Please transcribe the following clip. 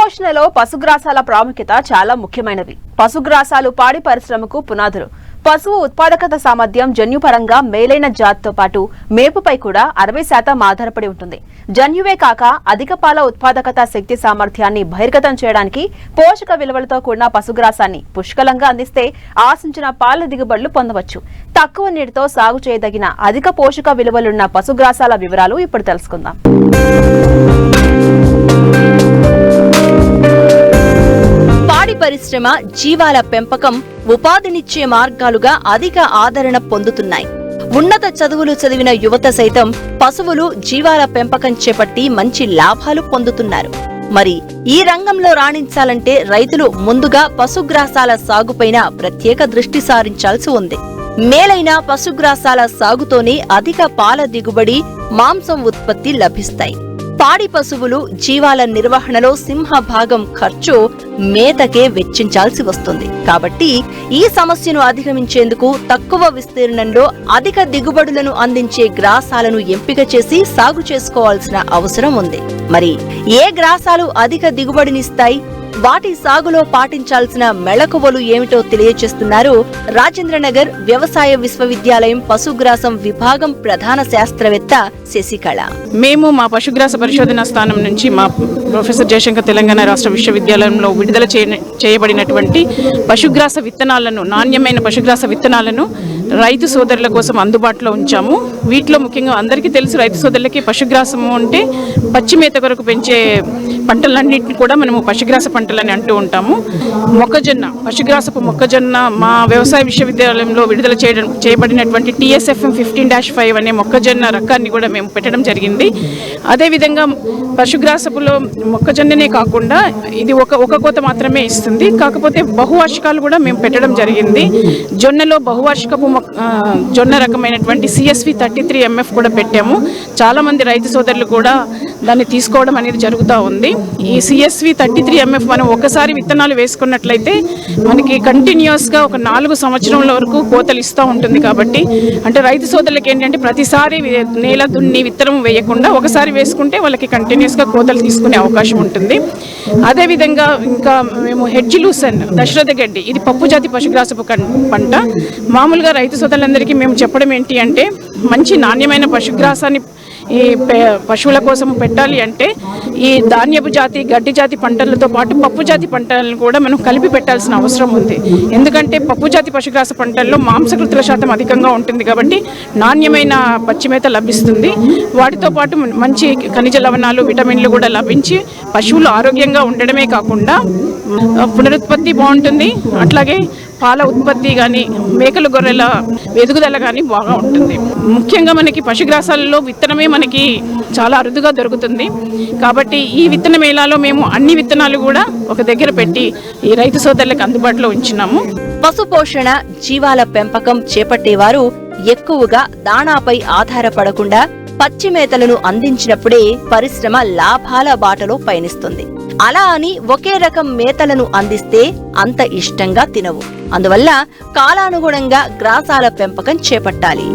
పశుపోషణలో పశుగ్రాసాల ప్రాముఖ్యత చాలా ముఖ్యమైనవి. పశుగ్రాసాలు పాడి పరిశ్రమకు పునాదులు. పశువు ఉత్పాదకత సామర్థ్యం జన్యుపరంగా మేలైన జాతితో పాటు మేపుపై కూడా 60% ఆధారపడి ఉంటుంది. జన్యువే కాక అధిక పాల ఉత్పాదకత శక్తి సామర్థ్యాన్ని బహిర్గతం చేయడానికి పోషక విలువలతో కూడిన పశుగ్రాసాన్ని పుష్కలంగా అందిస్తే ఆశించిన పాల దిగుబడులు పొందవచ్చు. తక్కువ నీటితో సాగు చేయదగిన అధిక పోషక విలువలున్న పశుగ్రాసాల వివరాలు ఇప్పుడు తెలుసుకుందాం. పాడి పరిశ్రమ, జీవాల పెంపకం ఉపాధినిచ్చే మార్గాలుగా అధిక ఆదరణ పొందుతున్నాయి. ఉన్నత చదువులు చదివిన యువత సైతం పశువులు, జీవాల పెంపకం చేపట్టి మంచి లాభాలు పొందుతున్నారు. మరి ఈ రంగంలో రాణించాలంటే రైతులు ముందుగా పశుగ్రాసాల సాగుపైన ప్రత్యేక దృష్టి సారించాల్సి ఉంది. మేలైన పశుగ్రాసాల సాగుతోనే అధిక పాల దిగుబడి, మాంసం ఉత్పత్తి లభిస్తాయి. పాడి పశువులు, జీవాల నిర్వహణలో సింహభాగం ఖర్చు మేతకే వెచ్చించాల్సి వస్తుంది. కాబట్టి ఈ సమస్యను అధిగమించేందుకు తక్కువ విస్తీర్ణంలో అధిక దిగుబడులను అందించే గ్రాసాలను ఎంపిక చేసి సాగు చేసుకోవాల్సిన అవసరం ఉంది. మరి ఏ గ్రాసాలు అధిక దిగుబడినిస్తాయి, వాటి సాగులో పాటించాల్సిన మెళకువలు ఏమిటో తెలియజేస్తున్నారు రాజేంద్రనగర్ వ్యవసాయ విశ్వవిద్యాలయం పశుగ్రాసం విభాగం ప్రధాన శాస్త్రవేత్త శశికళ. మేము మా పశుగ్రాస పరిశోధనా స్థానం నుంచి మా ప్రొఫెసర్ జయశంకర్ తెలంగాణ రాష్ట్ర విశ్వవిద్యాలయంలో విడుదల చేయబడినటువంటి పశుగ్రాస విత్తనాలను, నాణ్యమైన పశుగ్రాస విత్తనాలను రైతు సోదరుల కోసం అందుబాటులో ఉంచాము. వీటిలో ముఖ్యంగా అందరికీ తెలుసు, రైతు సోదరులకి పశుగ్రాసము అంటే పచ్చి మేత కొరకు పెంచే పంటలన్నింటినీ కూడా మనము పశుగ్రాస పంటలని అంటూ ఉంటాము. మొక్కజొన్న, పశుగ్రాసపు మొక్కజొన్న మా వ్యవసాయ విశ్వవిద్యాలయంలో విడుదల చేయబడినటువంటి TSFM 15-5 అనే మొక్కజొన్న రకాన్ని కూడా మేము పెట్టడం జరిగింది. అదేవిధంగా పశుగ్రాసపులో మొక్కజొన్ననే కాకుండా ఇది ఒక కోత మాత్రమే ఇస్తుంది. కాకపోతే బహువార్షికాలు కూడా మేము పెట్టడం జరిగింది. జొన్నలో బహువార్షికపు జొన్న రకమైనటువంటి CSV 33 MF కూడా పెట్టాము. చాలామంది రైతు సోదరులు కూడా దాన్ని తీసుకోవడం అనేది జరుగుతూ ఉంది. ఈ CSV 33 MF మనం ఒకసారి విత్తనాలు వేసుకున్నట్లయితే మనకి కంటిన్యూస్గా ఒక 4 సంవత్సరాల వరకు కోతలు ఇస్తూ ఉంటుంది. కాబట్టి అంటే రైతు సోదరులకి ఏంటంటే ప్రతిసారి నేల దున్ని విత్తనం వేయకుండా ఒకసారి వేసుకుంటే వాళ్ళకి కంటిన్యూస్గా కోతలు తీసుకునే అవకాశం ఉంటుంది. అదేవిధంగా ఇంకా మేము హెడ్జ్ లూసన్, దశరథ గడ్డి, ఇది పప్పు జాతి పశుగ్రాసపు పంట. మామూలుగా రైతు సోదరులందరికీ మేము చెప్పడం ఏంటి అంటే మంచి నాణ్యమైన పశుగ్రాసాన్ని ఈ పశువుల కోసం పెట్టాలి అంటే ఈ ధాన్యపు జాతి, గడ్డి జాతి పంటలతో పాటు పప్పు జాతి పంటలను కూడా మనం కలిపి పెట్టాల్సిన అవసరం ఉంది. ఎందుకంటే పప్పు జాతి పశుగ్రాస పంటల్లో మాంసకృతుల శాతం అధికంగా ఉంటుంది కాబట్టి నాణ్యమైన పచ్చిమేత లభిస్తుంది. వాటితో పాటు మంచి ఖనిజ లవణాలు, విటమిన్లు కూడా లభించి పశువులు ఆరోగ్యంగా ఉండడమే కాకుండా పునరుత్పత్తి బాగుంటుంది. అట్లాగే పాల ఉత్పత్తి కానీ, మేకలు, గొర్రెల ఎదుగుదల కానీ బాగా ఉంటుంది. ముఖ్యంగా మనకి పశుగ్రాసాలలో విత్తనమే మనకి చాలా అరుదుగా దొరుకుతుంది. కాబట్టి ఈ విత్తన మేళాలో మేము అన్ని విత్తనాలు కూడా ఒక దగ్గర పెట్టి ఈ రైతు సోదరులకు అందుబాటులో ఉంచినాము. పశుపోషణ, జీవాల పెంపకం చేపట్టేవారు ఎక్కువగా దాణాపై ఆధారపడకుండా పచ్చి మేతలను అందించినప్పుడే పరిశ్రమ లాభాల బాటలో పయనిస్తుంది. అలా అని ఒకే రకం మేతలను అందిస్తే అంత ఇష్టంగా తినవు. అందువల్ల కాలానుగుణంగా గ్రాసాల పెంపకం చేపట్టాలి.